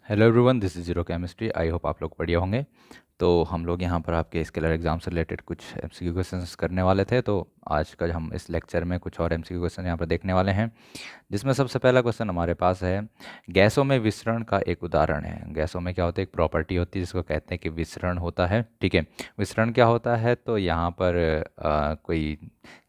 Hello everyone, this is zero chemistry. I hope आप लोग बढ़िया होंगे। तो हम लोग यहाँ पर आपके स्केलर एग्जाम से रिलेटेड कुछ एमसीक्यू क्वेश्चंस करने वाले थे। तो आज का हम इस लेक्चर में कुछ और एमसीक्यू क्वेश्चन यहाँ पर देखने वाले हैं, जिसमें सबसे पहला क्वेश्चन हमारे पास है, गैसों में विसरण का एक उदाहरण है। गैसों में क्या होता है, एक प्रॉपर्टी होती है जिसको कहते हैं कि विसरण होता है। ठीक है, विसरण क्या होता है, तो यहाँ पर कोई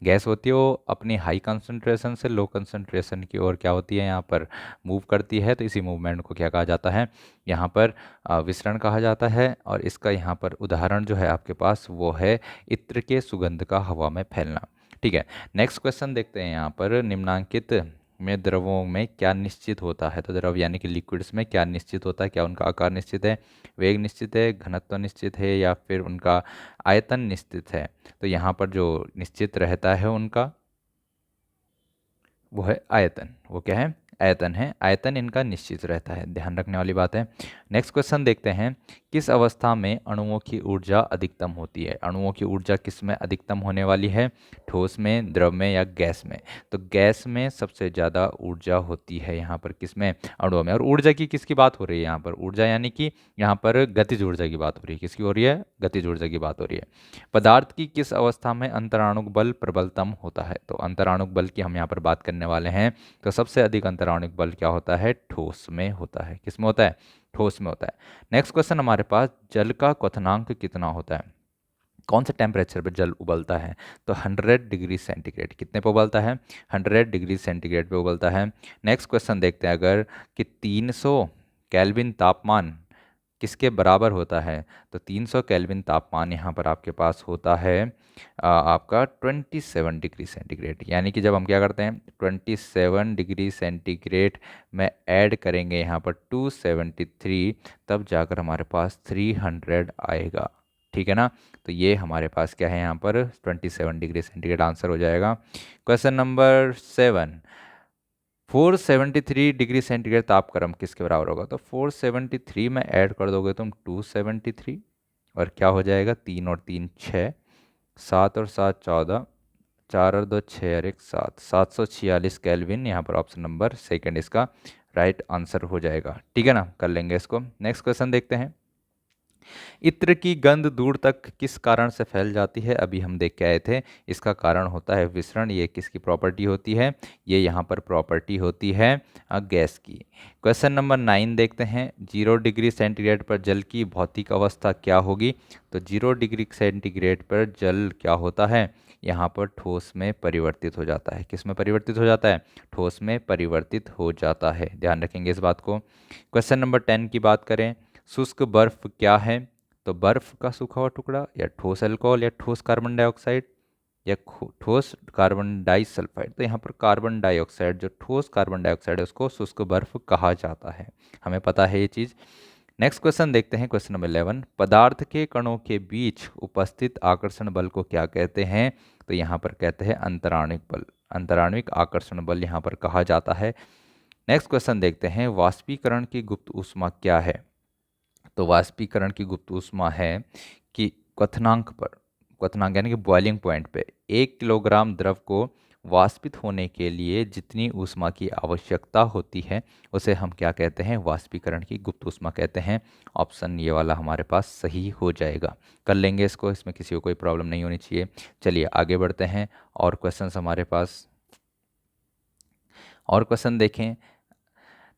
गैस होती है, वो अपनी हाई कंसंट्रेशन से लो कंसंट्रेशन की ओर क्या होती है, यहाँ पर मूव करती है। तो इसी मूवमेंट को क्या कहा जाता है, यहाँ पर विसरण कहा जाता है। और इसका यहाँ पर उदाहरण जो है आपके पास वो है इत्र के सुगंध का हवा में फैलना। ठीक है, नेक्स्ट क्वेश्चन देखते हैं। यहाँ पर निम्नांकित में द्रवों में क्या निश्चित होता है। तो द्रव यानी कि लिक्विड्स में क्या निश्चित होता है, क्या उनका आकार निश्चित है, वेग निश्चित है, घनत्व निश्चित है, या फिर उनका आयतन निश्चित है। तो यहाँ पर जो निश्चित रहता है उनका वो है आयतन। वो क्या है, आयतन है। आयतन इनका निश्चित रहता है, ध्यान रखने वाली बात है। नेक्स्ट क्वेश्चन देखते हैं, किस अवस्था में अणुओं की ऊर्जा अधिकतम होती है। अणुओं की ऊर्जा किस में अधिकतम होने वाली है, ठोस में, द्रव में, या गैस में। तो गैस में सबसे ज़्यादा ऊर्जा होती है यहाँ पर, किस में, अणुओं में। और ऊर्जा की किसकी बात हो रही है यहाँ पर, ऊर्जा यानी कि यहाँ पर गतिज ऊर्जा की बात हो रही है। किसकी हो रही है, गतिज ऊर्जा की बात हो रही है। पदार्थ की किस अवस्था में अंतराणुक बल प्रबलतम होता है। तो अंतराणुक बल की हम यहाँ पर बात करने वाले हैं। तो सबसे अधिक अंतराणुक बल क्या होता है, ठोस में होता है। किस में होता है, ठोस में होता है। नेक्स्ट क्वेश्चन हमारे पास, जल का क्वथनांक कितना होता है। कौन से टेम्परेचर पर जल उबलता है। तो 100 डिग्री सेंटीग्रेड। कितने पे उबलता है, 100 डिग्री सेंटीग्रेड पे उबलता है। नेक्स्ट क्वेश्चन देखते हैं, अगर कि 300 केल्विन तापमान किसके बराबर होता है। तो 300 केल्विन तापमान यहाँ पर आपके पास होता है आपका 27 डिग्री सेंटीग्रेड। यानी कि जब हम क्या करते हैं, 27 डिग्री सेंटीग्रेड में ऐड करेंगे यहाँ पर 273, तब जाकर हमारे पास 300 आएगा। ठीक है ना। तो ये हमारे पास क्या है, यहाँ पर 27 डिग्री सेंटीग्रेड आंसर हो जाएगा। क्वेश्चन नंबर 7, 473 डिग्री सेंटीग्रेड तापक्रम किसके बराबर होगा। तो 473 में ऐड कर दोगे तुम 273, और क्या हो जाएगा, 3 और 3 6, 7 और 7 14, 4 और 2 6 और 1 7, 746 केल्विन। यहाँ पर ऑप्शन नंबर सेकंड इसका राइट आंसर हो जाएगा। ठीक है ना, कर लेंगे इसको। नेक्स्ट क्वेश्चन देखते हैं, इत्र की गंध दूर तक किस कारण से फैल जाती है। अभी हम देख के आए थे, इसका कारण होता है विसरण। ये किसकी प्रॉपर्टी होती है, ये यहाँ पर प्रॉपर्टी होती है गैस की। क्वेश्चन नंबर 9 देखते हैं, 0 डिग्री सेंटीग्रेड पर जल की भौतिक अवस्था क्या होगी। तो 0 डिग्री सेंटीग्रेड पर जल क्या होता है, यहाँ पर ठोस में परिवर्तित हो जाता है। किस में परिवर्तित हो जाता है, ठोस में परिवर्तित हो जाता है। ध्यान रखेंगे इस बात को। क्वेश्चन नंबर 10 की बात करें, शुष्क बर्फ क्या है। तो बर्फ का सूखा हुआ टुकड़ा, या ठोस अल्कोहल, या ठोस कार्बन डाइऑक्साइड, या ठोस कार्बन डाइसल्फाइड। तो यहाँ पर कार्बन डाइऑक्साइड, जो ठोस कार्बन डाइऑक्साइड है, उसको शुष्क बर्फ कहा जाता है। हमें पता है ये चीज़। नेक्स्ट क्वेश्चन देखते हैं, क्वेश्चन नंबर 11, पदार्थ के कणों के बीच उपस्थित आकर्षण बल को क्या कहते हैं। तो यहाँ पर कहते हैं अंतराणिक बल। अंतराणिक आकर्षण बल यहाँ पर कहा जाता है। नेक्स्ट क्वेश्चन देखते हैं, वाष्पीकरण की गुप्त ऊष्मा क्या है। तो वाष्पीकरण की गुप्त ऊष्मा है कि क्वथनांक पर, क्वथनांक यानी कि बॉइलिंग पॉइंट पे 1 किलोग्राम द्रव को वाष्पित होने के लिए जितनी ऊष्मा की आवश्यकता होती है, उसे हम क्या कहते हैं, वाष्पीकरण की गुप्त ऊष्मा कहते हैं। ऑप्शन ये वाला हमारे पास सही हो जाएगा। कर लेंगे इसको, इसमें किसी को कोई प्रॉब्लम नहीं होनी चाहिए। चलिए आगे बढ़ते हैं, और क्वेश्चंस हमारे पास, और क्वेश्चन देखें।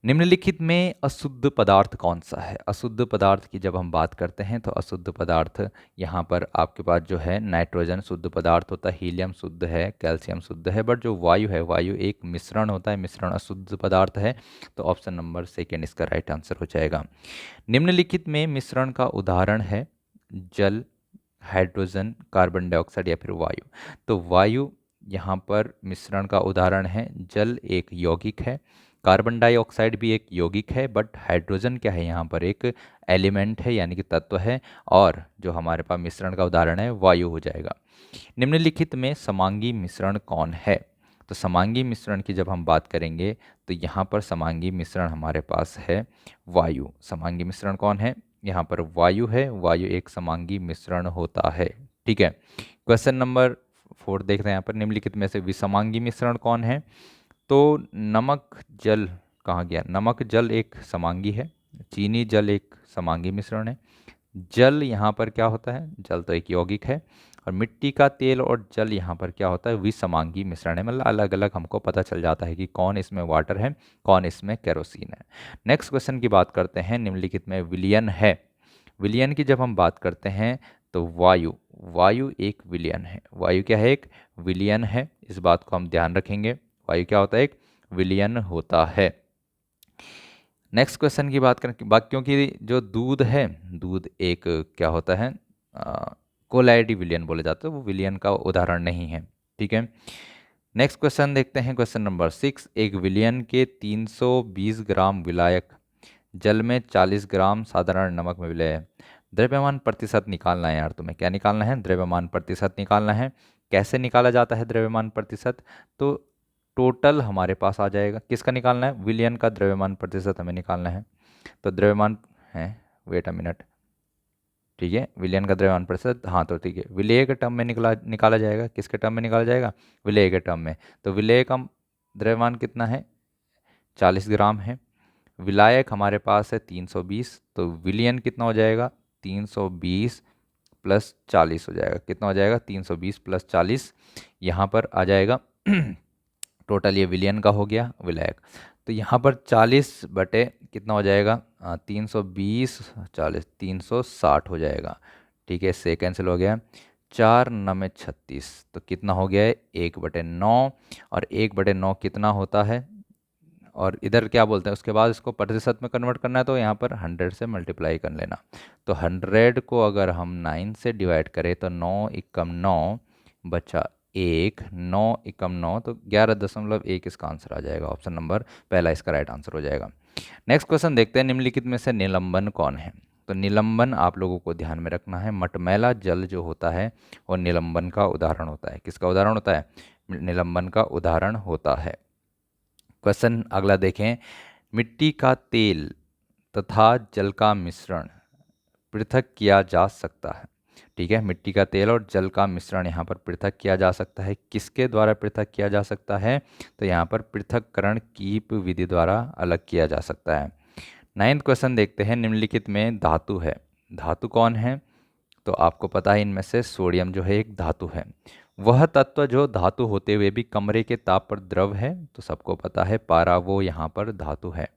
निम्नलिखित में अशुद्ध पदार्थ कौन सा है। अशुद्ध पदार्थ की जब हम बात करते हैं, तो अशुद्ध पदार्थ यहाँ पर आपके पास जो है, नाइट्रोजन शुद्ध पदार्थ होता है, हीलियम शुद्ध है, कैल्शियम शुद्ध है, बट जो वायु है, वायु एक मिश्रण होता है, मिश्रण अशुद्ध पदार्थ है। तो ऑप्शन नंबर सेकेंड इसका राइट आंसर हो जाएगा। निम्नलिखित में मिश्रण का उदाहरण है जल, हाइड्रोजन, कार्बन डाइऑक्साइड, या फिर वायु। तो वायु यहाँ पर मिश्रण का उदाहरण है। जल एक यौगिक है, कार्बन डाइऑक्साइड भी एक यौगिक है, बट हाइड्रोजन क्या है, यहाँ पर एक एलिमेंट है, यानी कि तत्व है। और जो हमारे पास मिश्रण का उदाहरण है, वायु हो जाएगा। निम्नलिखित में समांगी मिश्रण कौन है। तो समांगी मिश्रण की जब हम बात करेंगे, तो यहाँ पर समांगी मिश्रण हमारे पास है वायु। समांगी मिश्रण कौन है, यहाँ पर वायु है। वायु एक समांगी मिश्रण होता है। ठीक है, क्वेश्चन नंबर 4 देख रहे हैं यहाँ पर, निम्नलिखित में से विसमांगी मिश्रण कौन है। तो नमक जल कहाँ गया, नमक जल एक समांगी है। चीनी जल एक समांगी मिश्रण है। जल यहाँ पर क्या होता है, जल तो एक यौगिक है। और मिट्टी का तेल और जल यहाँ पर क्या होता है, विसमांगी मिश्रण है। मतलब अलग अलग हमको पता चल जाता है कि कौन इसमें वाटर है, कौन इसमें केरोसिन है। नेक्स्ट क्वेश्चन की बात करते हैं, निम्नलिखित में विलयन है। विलयन की जब हम बात करते हैं तो वायु, वायु एक विलयन है। वायु क्या है, एक विलयन है। इस बात को हम ध्यान रखेंगे। वायु क्या होता है, एक विलयन होता है। नेक्स्ट क्वेश्चन की बात करें, क्योंकि जो दूध है, दूध एक क्या होता है, कोलाइडी विलयन बोले जाते हैं, वो विलयन का उदाहरण नहीं है। ठीक है। नेक्स्ट क्वेश्चन देखते हैं, क्वेश्चन नंबर 6। एक विलयन के 320 ग्राम विलायक जल में 40 ग्राम साधारण नमक में विलय है। द्रव्यमान प्रतिशत निकालना है यार, तुम्हें क्या निकालना है, द्रव्यमान प्रतिशत निकालना है। कैसे निकाला जाता है द्रव्यमान प्रतिशत, तो टोटल हमारे पास आ जाएगा। किसका निकालना है, विलयन का द्रव्यमान प्रतिशत हमें निकालना है। तो द्रव्यमान है, वेट अ मिनट, ठीक है, विलयन का द्रव्यमान प्रतिशत, हाँ तो ठीक है, विलेय के टर्म में निकाला जाएगा। किसके टर्म में निकाला जाएगा, विलेय के टर्म में। तो विलेय का द्रव्यमान कितना है, 40 ग्राम है। विलायक हमारे पास है 320, तो विलयन कितना हो जाएगा, 320 प्लस 40 हो जाएगा। कितना हो जाएगा, 320 प्लस 40 यहाँ पर आ जाएगा। टोटल ये विलयन का हो गया, विलायक। तो यहाँ पर 40 बटे कितना हो जाएगा, 320, 40, 360 हो जाएगा। ठीक है, इससे कैंसिल हो गया। 4×9=36, तो कितना हो गया है, 1/9। और 1/9 कितना होता है, और इधर क्या बोलते हैं, उसके बाद इसको प्रतिशत में कन्वर्ट करना है, तो यहाँ पर 100 से मल्टीप्लाई कर लेना। तो 100 को अगर हम 9 से डिवाइड करें तो 9×9 बचा 1, 9×9 तो 11.1 इसका आंसर आ जाएगा। ऑप्शन नंबर पहला इसका राइट आंसर हो जाएगा। नेक्स्ट क्वेश्चन देखते हैं, निम्नलिखित में से निलंबन कौन है। तो निलंबन आप लोगों को ध्यान में रखना है, मटमैला जल जो होता है वो निलंबन का उदाहरण होता है। किसका उदाहरण होता है, निलंबन का उदाहरण होता है। क्वेश्चन अगला देखें, मिट्टी का तेल तथा जल का मिश्रण पृथक किया जा सकता है। ठीक है, मिट्टी का तेल और जल का मिश्रण यहाँ पर पृथक किया जा सकता है। किसके द्वारा पृथक किया जा सकता है, तो यहाँ पर पृथक्करण कीप विधि द्वारा अलग किया जा सकता है। 9th क्वेश्चन देखते हैं, निम्नलिखित में धातु है। धातु कौन है, तो आपको पता है इनमें से सोडियम जो है एक धातु है। वह तत्व जो धातु होते हुए भी कमरे के ताप पर द्रव है, तो सबको पता है पारा वो यहाँ पर धातु है।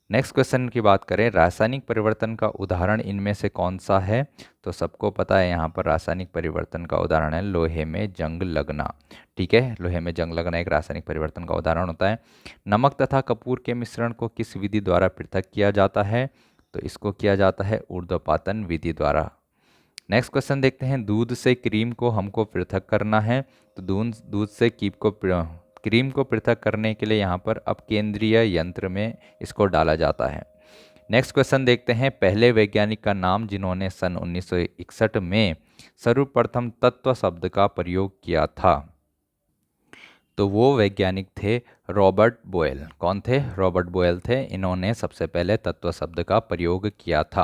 नेक्स्ट क्वेश्चन की बात करें, रासायनिक परिवर्तन का उदाहरण इनमें से कौन सा है, तो सबको पता है यहाँ पर रासायनिक परिवर्तन का उदाहरण है लोहे में जंग लगना। ठीक है, लोहे में जंग लगना एक रासायनिक परिवर्तन का उदाहरण होता है। नमक तथा कपूर के मिश्रण को किस विधि द्वारा पृथक किया जाता है, तो इसको किया जाता है ऊर्ध्वपातन विधि द्वारा। नेक्स्ट क्वेश्चन देखते हैं, दूध से क्रीम को हमको पृथक करना है, तो दूध से क्रीम को पृथक करने के लिए यहाँ पर अपकेंद्रीय यंत्र में इसको डाला जाता है। नेक्स्ट क्वेश्चन देखते हैं, पहले वैज्ञानिक का नाम जिन्होंने सन 1961 में सर्वप्रथम तत्व शब्द का प्रयोग किया था, तो वो वैज्ञानिक थे रॉबर्ट बोयल। कौन थे, रॉबर्ट बोयल थे। इन्होंने सबसे पहले तत्व शब्द का प्रयोग किया था।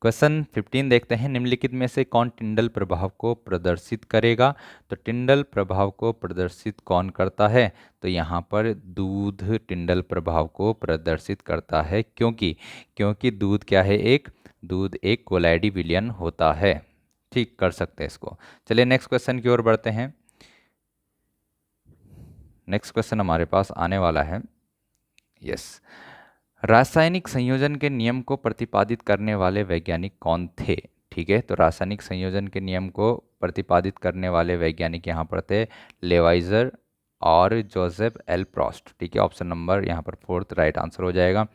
क्वेश्चन 15 देखते हैं, निम्नलिखित में से कौन टिंडल प्रभाव को प्रदर्शित करेगा, तो टिंडल प्रभाव को प्रदर्शित कौन करता है, तो यहाँ पर दूध टिंडल प्रभाव को प्रदर्शित करता है। क्योंकि दूध क्या है, दूध एक कोलाइडी विलयन होता है। ठीक, कर सकते हैं इसको। चलिए नेक्स्ट क्वेश्चन की ओर बढ़ते हैं। नेक्स्ट क्वेश्चन हमारे पास आने वाला है, यस, रासायनिक संयोजन के नियम को प्रतिपादित करने वाले वैज्ञानिक कौन थे। ठीक है, तो रासायनिक संयोजन के नियम को प्रतिपादित करने वाले वैज्ञानिक यहाँ पर थे लेवाइजर और जोसेफ एल प्रोस्ट। ठीक है, ऑप्शन नंबर यहाँ पर 4th राइट आंसर हो जाएगा।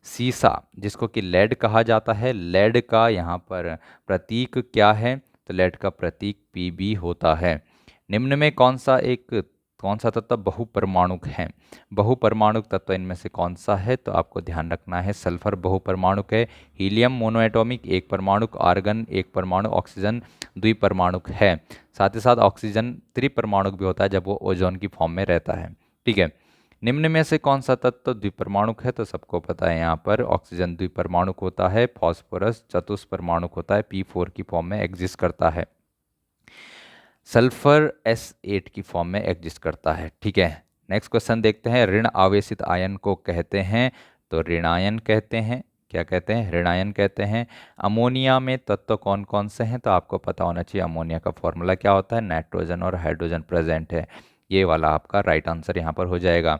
सीसा जिसको कि लेड कहा जाता है, लेड का यहाँ पर प्रतीक क्या है, तो लेड का प्रतीक Pb होता है। निम्न में कौन सा तत्व बहुपरमाणुक है, बहुपरमाणुक तत्व इनमें से कौन सा है, तो आपको ध्यान रखना है सल्फर बहुपरमाणुक है, हीलियम मोनोएटॉमिक एक परमाणुक, आर्गन एक परमाणु, ऑक्सीजन द्विपरमाणुक है। साथ ही साथ ऑक्सीजन त्रिपरमाणुक भी होता है जब वो ओजोन की फॉर्म में रहता है। ठीक है, निम्न में से कौन सा तत्व द्विपरमाणुक है, तो सबको पता है यहाँ पर ऑक्सीजन द्विपरमाणुक होता है। फॉस्फोरस चतुष्परमाणुक होता है, P4 की फॉर्म में एग्जिस्ट करता है। सल्फर S8 की फॉर्म में एग्जिस्ट करता है। ठीक है, नेक्स्ट क्वेश्चन देखते हैं, ऋण आवेशित आयन को कहते हैं, तो ऋणायन कहते हैं। क्या कहते हैं, ऋणायन कहते हैं। अमोनिया में तत्व कौन कौन से हैं, तो आपको पता होना चाहिए अमोनिया का फॉर्मूला क्या होता है, नाइट्रोजन और हाइड्रोजन प्रेजेंट है। ये वाला आपका राइट आंसर यहाँ पर हो जाएगा।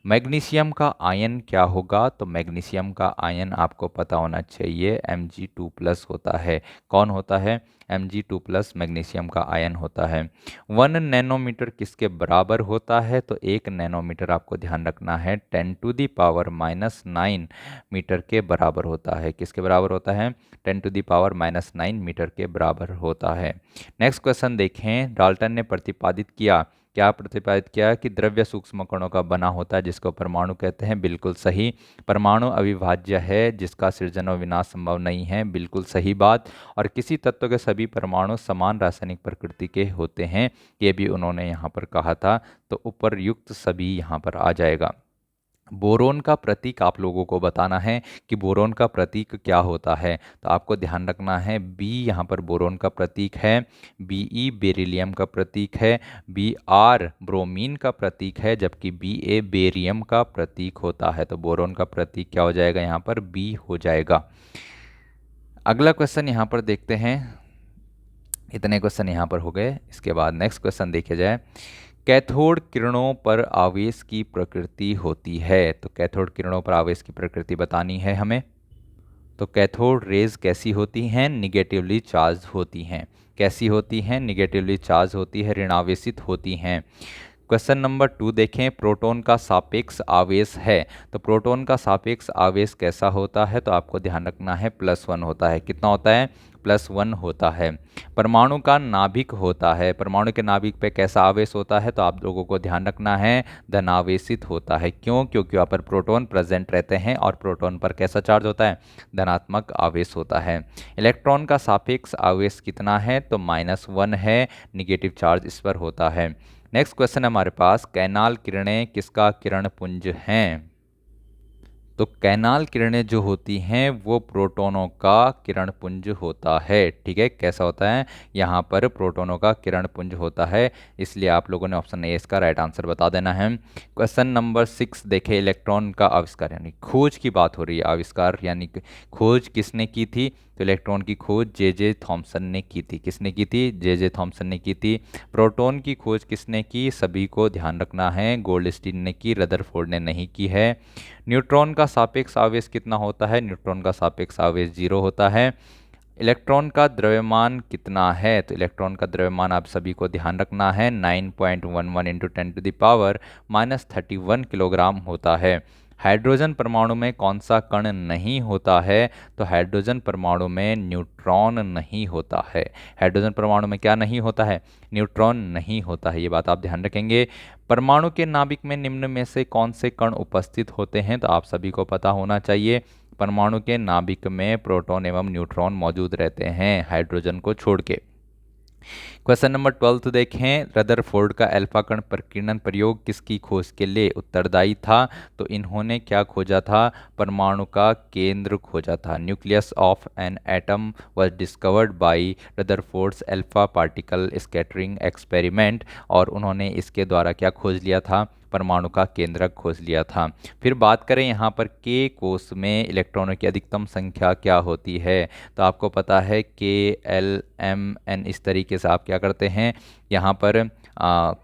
मैग्नीशियम का आयन क्या होगा, तो मैग्नीशियम का आयन आपको पता होना चाहिए Mg2+ होता है। कौन होता है, Mg2+ मैग्नीशियम का आयन होता है। 1 नैनोमीटर किसके बराबर होता है, तो 1 नैनोमीटर आपको ध्यान रखना है 10⁻⁹ मीटर के बराबर होता है। किसके बराबर होता है, 10⁻⁹ मीटर के बराबर होता है। नेक्स्ट क्वेश्चन देखें, डाल्टन ने प्रतिपादित किया, क्या प्रतिपादित किया कि द्रव्य सूक्ष्म कणों का बना होता है जिसको परमाणु कहते हैं, बिल्कुल सही। परमाणु अविभाज्य है जिसका सृजन और विनाश संभव नहीं है, बिल्कुल सही बात। और किसी तत्व के सभी परमाणु समान रासायनिक प्रकृति के होते हैं, ये भी उन्होंने यहाँ पर कहा था। तो उपरयुक्त सभी यहाँ पर आ जाएगा। बोरोन का प्रतीक आप लोगों को बताना है कि बोरोन का प्रतीक क्या होता है, तो आपको ध्यान रखना है बी यहाँ पर बोरोन का प्रतीक है, Be बेरिलियम का प्रतीक है, Br ब्रोमीन का प्रतीक है, जबकि Ba बेरियम का प्रतीक होता है। तो बोरोन का प्रतीक क्या हो जाएगा, यहाँ पर बी हो जाएगा। अगला क्वेश्चन यहाँ पर देखते हैं। इतने क्वेश्चन यहाँ पर हो गए। इसके बाद नेक्स्ट क्वेश्चन देखे जाए, कैथोड किरणों पर आवेश की प्रकृति होती है। तो कैथोड किरणों पर आवेश की प्रकृति बतानी है हमें। तो कैथोड रेज कैसी होती हैं, निगेटिवली चार्ज होती हैं। कैसी होती हैं, निगेटिवली चार्ज होती है, ऋणावेशित होती हैं। क्वेश्चन नंबर 2 देखें, प्रोटॉन का सापेक्ष आवेश है। तो प्रोटॉन का सापेक्ष आवेश कैसा होता है, तो आपको ध्यान रखना है +1 होता है। कितना होता है, +1 होता है। परमाणु का नाभिक होता है, परमाणु के नाभिक पे कैसा आवेश होता है, तो आप लोगों को ध्यान रखना है धनावेशित होता है। क्यों, क्योंकि वहाँ पर प्रोटॉन प्रेजेंट रहते हैं और प्रोटॉन पर कैसा चार्ज होता है, धनात्मक आवेश होता है। इलेक्ट्रॉन का सापेक्ष आवेश कितना है, तो -1 है, निगेटिव चार्ज इस पर होता है। नेक्स्ट क्वेश्चन हमारे पास, कैनाल किरणें किसका किरण पुंज हैं। तो कैनाल किरणें जो होती हैं वो प्रोटॉनों का किरण पुंज होता है। ठीक है, कैसा होता है, यहाँ पर प्रोटॉनों का किरण पुंज होता है, इसलिए आप लोगों ने ऑप्शन ए इसका राइट आंसर बता देना है। क्वेश्चन नंबर 6 देखें, इलेक्ट्रॉन का आविष्कार यानी खोज की बात हो रही है। आविष्कार यानी खोज किसने की थी, तो इलेक्ट्रॉन की खोज जे थॉमसन ने की थी। किसने की थी, जे थॉमसन ने की थी। प्रोटॉन की खोज किसने की, सभी को ध्यान रखना है, गोल्डस्टीन ने की, रदरफोर्ड ने नहीं की है। न्यूट्रॉन का सापेक्ष आवेश कितना होता है, न्यूट्रॉन का सापेक्ष आवेश 0 होता है। इलेक्ट्रॉन का द्रव्यमान कितना है, तो इलेक्ट्रॉन का द्रव्यमान आप सभी को ध्यान रखना है 9.11 × 10⁻³ किलोग्राम होता है। हाइड्रोजन परमाणु में कौन सा कण नहीं होता है, तो हाइड्रोजन परमाणु में न्यूट्रॉन नहीं होता है। हाइड्रोजन परमाणु में क्या नहीं होता है, न्यूट्रॉन नहीं होता है, ये बात आप ध्यान रखेंगे। परमाणु के नाभिक में निम्न में से कौन से कण उपस्थित होते हैं, तो आप सभी को पता होना चाहिए परमाणु के नाभिक में प्रोटॉन एवं न्यूट्रॉन मौजूद रहते हैं, हाइड्रोजन को छोड़ के। क्वेश्चन नंबर 12 देखें, रदरफोर्ड का अल्फा कण प्रकीर्णन प्रयोग किसकी खोज के लिए उत्तरदायी था, तो इन्होंने क्या खोजा था, परमाणु का केंद्र खोजा था। Nucleus of an atom was discovered by Rutherford's alpha particle scattering experiment, और उन्होंने इसके द्वारा क्या खोज लिया था, परमाणु का केंद्रक खोज लिया था। फिर बात करें यहाँ पर के कोष में इलेक्ट्रॉनों की अधिकतम संख्या क्या होती है, तो आपको पता है K, L, M, N, इस तरीके से आप क्या करते हैं, यहाँ पर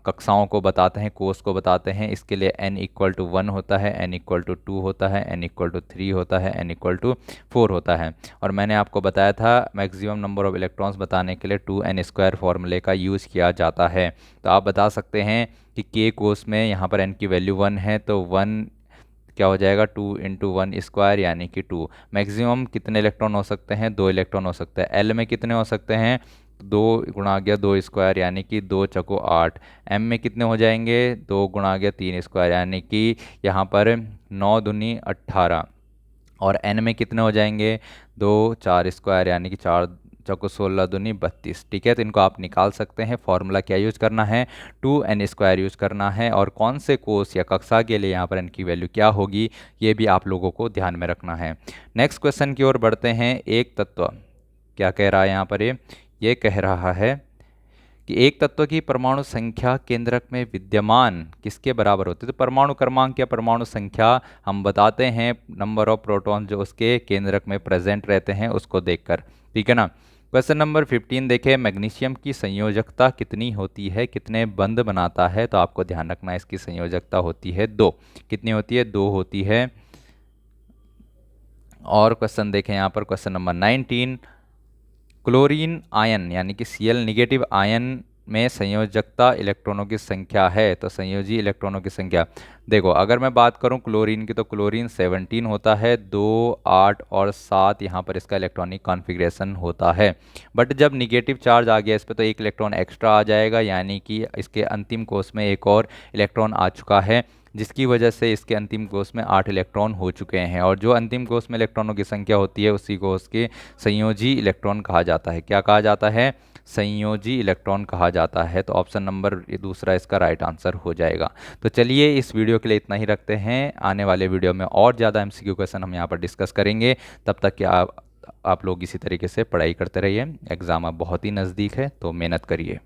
कक्षाओं को बताते हैं, कोष को बताते हैं। इसके लिए n = 1 होता है, n = 2 होता है, n = 3 होता है, n = 4 होता है। और मैंने आपको बताया था मैक्सिमम नंबर ऑफ इलेक्ट्रॉन्स बताने के लिए 2n² फॉर्मूले का यूज़ किया जाता है। तो आप बता सकते हैं कि के कोष में यहाँ पर n की वैल्यू 1 है, तो 1 क्या हो जाएगा, 2 × 1² यानी कि 2। मैक्सिमम कितने इलेक्ट्रॉन हो सकते हैं, 2 इलेक्ट्रॉन हो सकते हैं। एल में कितने हो सकते हैं, 2 × 2² यानी कि 2 × 8। एम में कितने हो जाएंगे, 2 × 3² यानी कि यहाँ पर 9 दूनी 18। और एन में कितने हो जाएंगे, 2 4² यानी कि 4 चौको 16 दूनी 32। ठीक है, तो इनको आप निकाल सकते हैं। फॉर्मूला क्या यूज़ करना है, 2n² यूज़ करना है। और कौन से कोष या कक्षा के लिए यहाँ पर n की वैल्यू क्या होगी, ये भी आप लोगों को ध्यान में रखना है। नेक्स्ट क्वेश्चन की ओर बढ़ते हैं। एक तत्व क्या कह रहा है यहाँ पर, ये कह रहा है कि एक तत्व की परमाणु संख्या केंद्रक में विद्यमान किसके बराबर होती है। तो परमाणु क्रमांक या परमाणु संख्या हम बताते हैं नंबर ऑफ प्रोटॉन जो उसके केंद्रक में प्रेजेंट रहते हैं उसको देखकर, ठीक है ना। क्वेश्चन नंबर 15 देखें, मैग्नीशियम की संयोजकता कितनी होती है, कितने बंध बनाता है। तो आपको ध्यान रखना इसकी संयोजकता होती है 2। कितनी होती है, 2 होती है। और क्वेश्चन देखें यहाँ पर क्वेश्चन नंबर 19, क्लोरीन आयन यानी कि Cl निगेटिव आयन में संयोजकता इलेक्ट्रॉनों की संख्या है। तो संयोजी इलेक्ट्रॉनों की संख्या देखो, अगर मैं बात करूं क्लोरीन की तो क्लोरीन 17 होता है, 2, 8 और 7 यहाँ पर इसका इलेक्ट्रॉनिक कॉन्फ़िगरेशन होता है। बट जब निगेटिव चार्ज आ गया इस पर तो एक इलेक्ट्रॉन एक्स्ट्रा आ जाएगा, यानी कि इसके अंतिम कोष में एक और इलेक्ट्रॉन आ चुका है, जिसकी वजह से इसके अंतिम कोष में 8 इलेक्ट्रॉन हो चुके हैं। और जो अंतिम कोष में इलेक्ट्रॉनों की संख्या होती है उसी कोष के संयोजी इलेक्ट्रॉन कहा जाता है। क्या कहा जाता है, संयोजी इलेक्ट्रॉन कहा जाता है। तो ऑप्शन नंबर दूसरा इसका राइट आंसर हो जाएगा। तो चलिए इस वीडियो के लिए इतना ही रखते हैं, आने वाले वीडियो में और ज़्यादा एमसीक्यू क्वेश्चन हम यहाँ पर डिस्कस करेंगे। तब तक कि आप लोग इसी तरीके से पढ़ाई करते रहिए। एग्ज़ाम अब बहुत ही नज़दीक है तो मेहनत करिए।